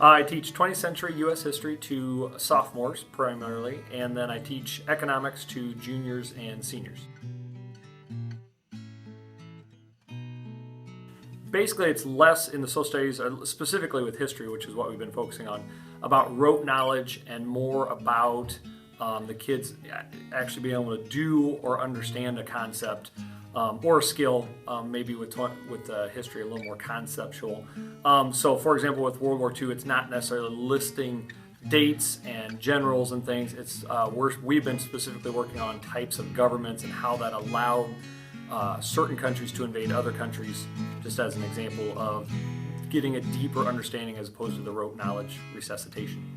I teach 20th century U.S. history to sophomores primarily, and then I teach economics to juniors and seniors. Basically, it's less in the social studies, specifically with history, which is what we've been focusing on, about rote knowledge and more about the kids actually being able to do or understand a concept or a skill, maybe with history a little more conceptual. So for example, with World War II, it's not necessarily listing dates and generals and things. We've been specifically working on types of governments and how that allowed certain countries to invade other countries, just as an example of getting a deeper understanding as opposed to the rote knowledge resuscitation.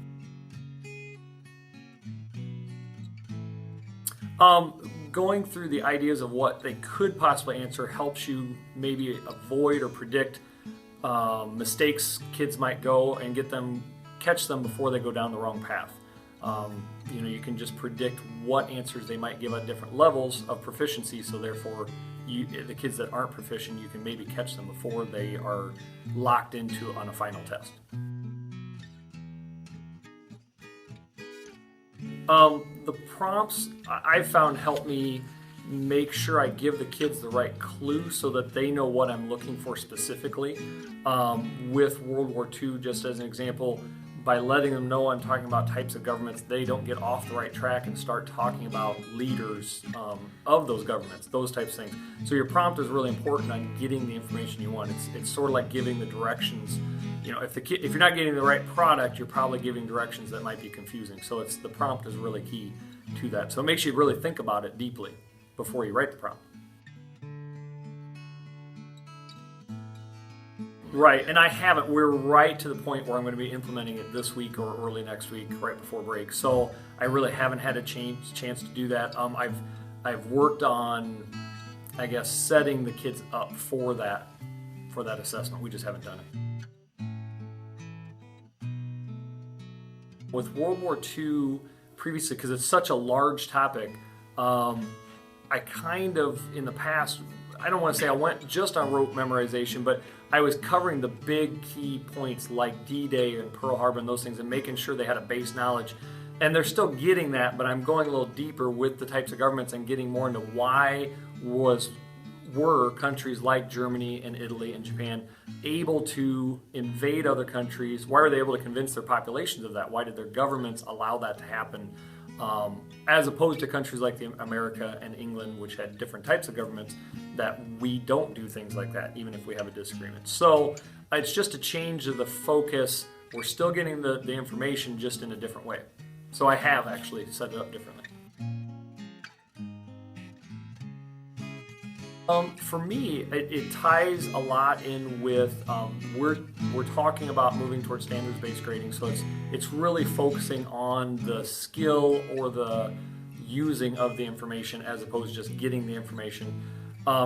Going through the ideas of what they could possibly answer helps you maybe avoid or predict mistakes kids might go and catch them before they go down the wrong path. You can just predict what answers they might give at different levels of proficiency, so therefore the kids that aren't proficient, you can maybe catch them before they are locked into on a final test. The prompts I found help me make sure I give the kids the right clue so that they know what I'm looking for specifically. With World War II, just as an example, by letting them know I'm talking about types of governments, they don't get off the right track and start talking about leaders of those governments, those types of things. So your prompt is really important on getting the information you want. It's sort of like giving the directions. If you're not getting the right product, you're probably giving directions that might be confusing. So the prompt is really key to that. So it makes you really think about it deeply before you write the prompt. Right, and I haven't. We're right to the point where I'm going to be implementing it this week or early next week, right before break. So I really haven't had a chance to do that. I've worked on, I guess, setting the kids up for that assessment. We just haven't done it. With World War II previously, because it's such a large topic, I kind of, in the past, I don't want to say I went just on rote memorization, but I was covering the big key points like D-Day and Pearl Harbor and those things and making sure they had a base knowledge. And they're still getting that, but I'm going a little deeper with the types of governments and getting more into why were countries like Germany and Italy and Japan able to invade other countries? Why were they able to convince their populations of that? Why did their governments allow that to happen? As opposed to countries like America and England, which had different types of governments, that we don't do things like that, even if we have a disagreement. So it's just a change of the focus. We're still getting the information just in a different way. So I have actually set it up differently. For me, it ties a lot in with we're talking about moving towards standards-based grading, so it's really focusing on the skill or the using of the information as opposed to just getting the information.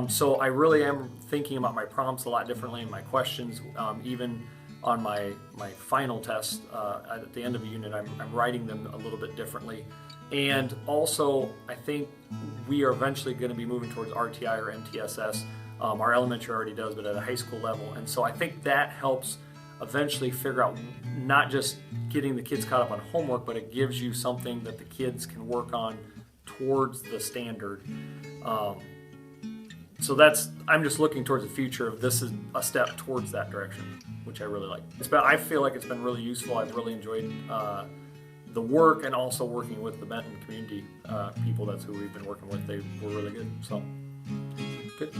So I really am thinking about my prompts a lot differently and my questions. Even on my final test at the end of a unit, I'm writing them a little bit differently. And also, I think we are eventually going to be moving towards RTI or MTSS. Our elementary already does, but at a high school level. And so I think that helps eventually figure out not just getting the kids caught up on homework, but it gives you something that the kids can work on towards the standard. So I'm just looking towards the future of this is a step towards that direction, which I really like. I feel like it's been really useful. I've really enjoyed the work and also working with the Benton community people. That's who we've been working with. They were really good. So, good.